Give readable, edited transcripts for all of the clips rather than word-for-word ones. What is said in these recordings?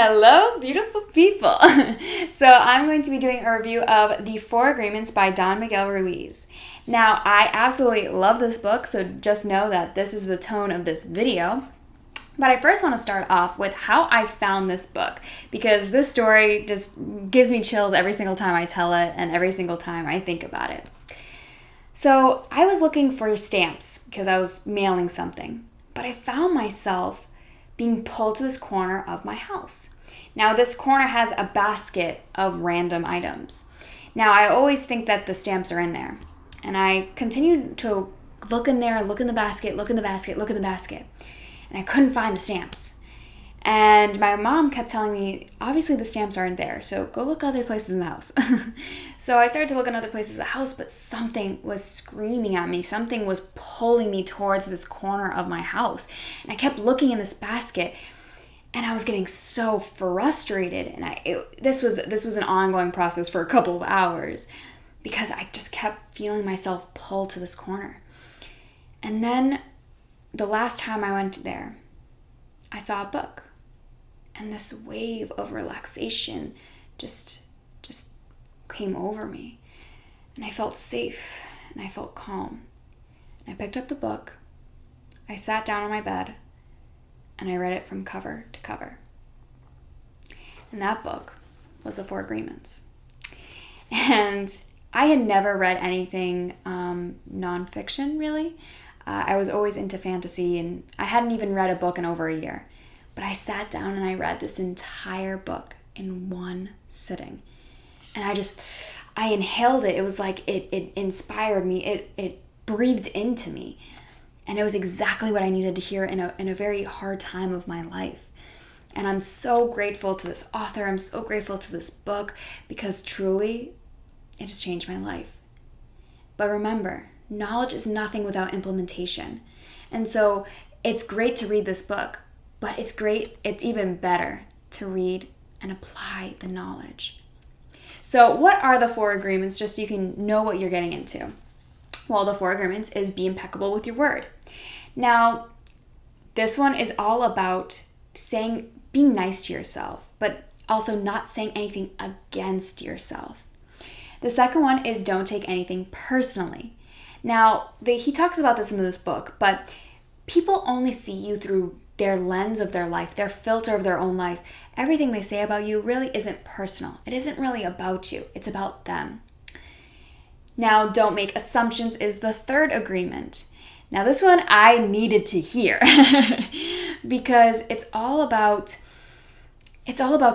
Hello, beautiful people. So I'm going to be doing a review of The Four Agreements by Don Miguel Ruiz. Now, I absolutely love this book, so just know that this is the tone of this video. But I first want to start off with how I found this book, because this story just gives me chills every single time I tell it and every single time I think about it. So I was looking for stamps because I was mailing something, but I found myself being pulled to this corner of my house. Now, this corner has a basket of random items. Now, I always think that the stamps are in there, and I continued to look in there, look in the basket, look in the basket, look in the basket, and I couldn't find the stamps. And my mom kept telling me, obviously the stamps aren't there, so go look other places in the house. So I started to look in other places in the house, but something was screaming at me. Something was pulling me towards this corner of my house. And I kept looking in this basket, and I was getting so frustrated. And this was an ongoing process for a couple of hours because I just kept feeling myself pull to this corner. And then the last time I went there, I saw a book. And this wave of relaxation just came over me. And I felt safe and I felt calm. And I picked up the book, I sat down on my bed, and I read it from cover to cover. And that book was The Four Agreements. And I had never read anything nonfiction, really. I was always into fantasy, and I hadn't even read a book in over a year. But I sat down and I read this entire book in one sitting. And I inhaled it. It was like it inspired me. It breathed into me. And it was exactly what I needed to hear in a very hard time of my life. And I'm so grateful to this author. I'm so grateful to this book because truly it has changed my life. But remember, knowledge is nothing without implementation. And so it's great to read this book. But it's even better to read and apply the knowledge. So what are the four agreements, just so you can know what you're getting into? Well, the four agreements is be impeccable with your word. Now, this one is all about being nice to yourself, but also not saying anything against yourself. The second one is don't take anything personally. Now, he talks about this in this book, but people only see you through their lens of their life, their filter of their own life. Everything they say about you really isn't personal. It isn't really about you. It's about them. Now, don't make assumptions is the third agreement. Now, this one I needed to hear because it's all about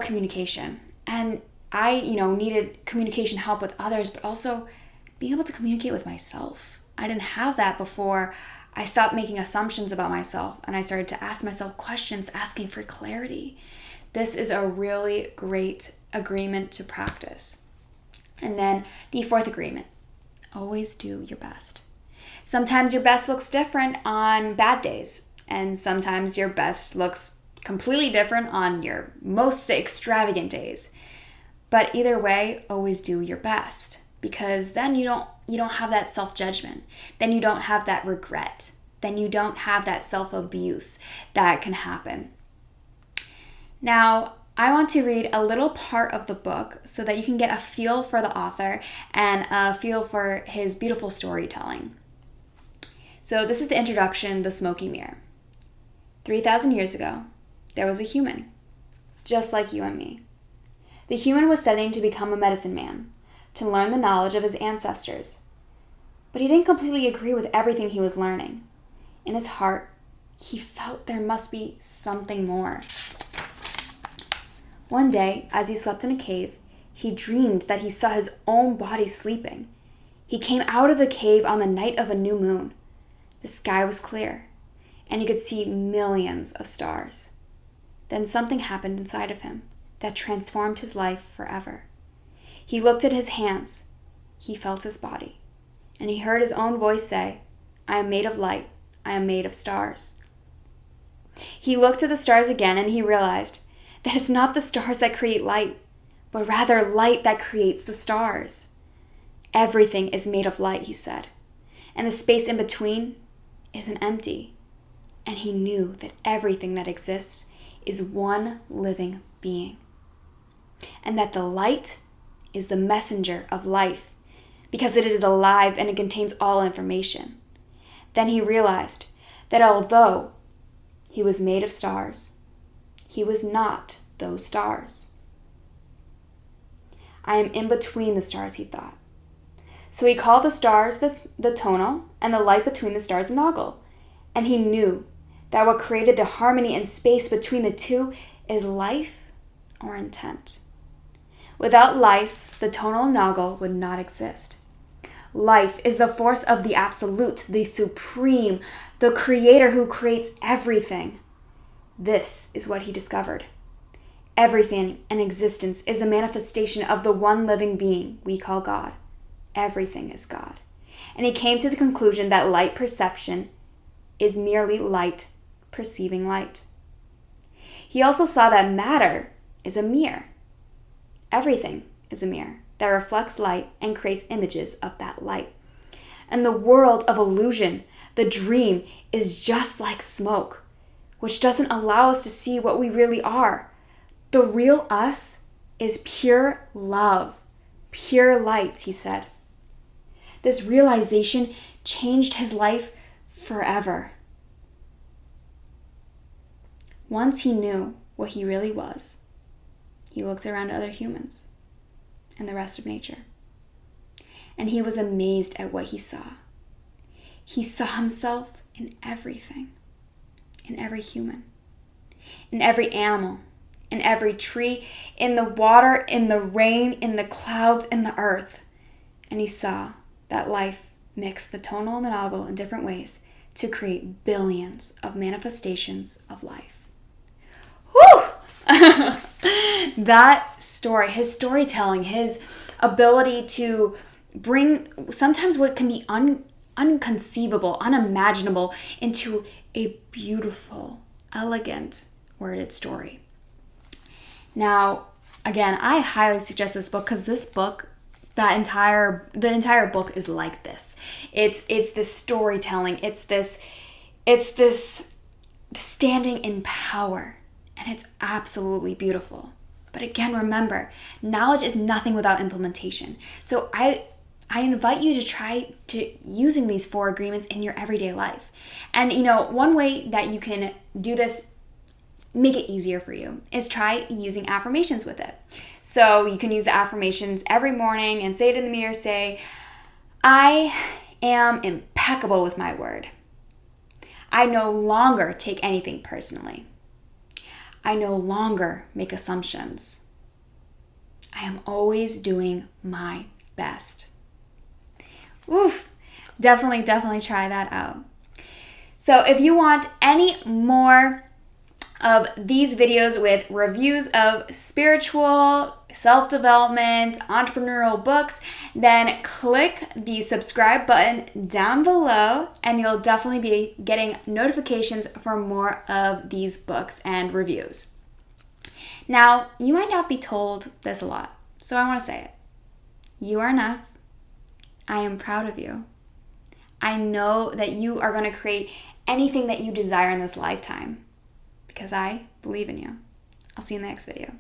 communication. And I, needed communication help with others, but also being able to communicate with myself. I didn't have that before. I stopped making assumptions about myself and I started to ask myself questions, asking for clarity. This is a really great agreement to practice. And then the fourth agreement, always do your best. Sometimes your best looks different on bad days, and sometimes your best looks completely different on your most extravagant days. But either way, always do your best, because then you don't have that self-judgment. Then you don't have that regret. Then you don't have that self-abuse that can happen. Now, I want to read a little part of the book so that you can get a feel for the author and a feel for his beautiful storytelling. So this is the introduction, The Smokey Mirror. 3,000 years ago, there was a human, just like you and me. The human was studying to become a medicine man, to learn the knowledge of his ancestors. But he didn't completely agree with everything he was learning. In his heart, he felt there must be something more. One day, as he slept in a cave, he dreamed that he saw his own body sleeping. He came out of the cave on the night of a new moon. The sky was clear, and he could see millions of stars. Then something happened inside of him that transformed his life forever. He looked at his hands, he felt his body, and he heard his own voice say, "I am made of light, I am made of stars." He looked at the stars again and he realized that it's not the stars that create light, but rather light that creates the stars. Everything is made of light, he said, and the space in between isn't empty. And he knew that everything that exists is one living being, and that the light is the messenger of life because it is alive and it contains all information. Then he realized that although he was made of stars, he was not those stars. I am in between the stars, he thought. So he called the stars the tonal and the light between the stars the noggle. And he knew that what created the harmony and space between the two is life or intent. Without life, the tonal and noggle would not exist. Life is the force of the absolute, the supreme, the creator who creates everything. This is what he discovered. Everything in existence is a manifestation of the one living being we call God. Everything is God. And he came to the conclusion that light perception is merely light perceiving light. He also saw that matter is a mirror. Everything is a mirror that reflects light and creates images of that light. And the world of illusion, the dream, is just like smoke, which doesn't allow us to see what we really are. The real us is pure love, pure light, he said. This realization changed his life forever. Once he knew what he really was, he looked around at other humans and the rest of nature, and he was amazed at what he saw. He saw himself in everything, in every human, in every animal, in every tree, in the water, in the rain, in the clouds, in the earth. And he saw that life mixed the tonal and the noggle in different ways to create billions of manifestations of life. Whew! That story, his storytelling, his ability to bring sometimes what can be unconceivable, unimaginable into a beautiful, elegant, worded story. Now, again, I highly suggest this book because this book, the entire book is like this. It's this storytelling. It's this standing in power, and it's absolutely beautiful. But again, remember, knowledge is nothing without implementation. So I invite you to try to using these 4 agreements in your everyday life. And one way that you can do this, make it easier for you, is try using affirmations with it. So you can use the affirmations every morning and say it in the mirror. Say, I am impeccable with my word. I no longer take anything personally. I no longer make assumptions. I am always doing my best. Oof, definitely try that out. So if you want any more of these videos with reviews of spiritual, self-development, entrepreneurial books, then click the subscribe button down below and you'll definitely be getting notifications for more of these books and reviews. Now, you might not be told this a lot, so I want to say it. You are enough. I am proud of you. I know that you are going to create anything that you desire in this lifetime, because I believe in you. I'll see you in the next video.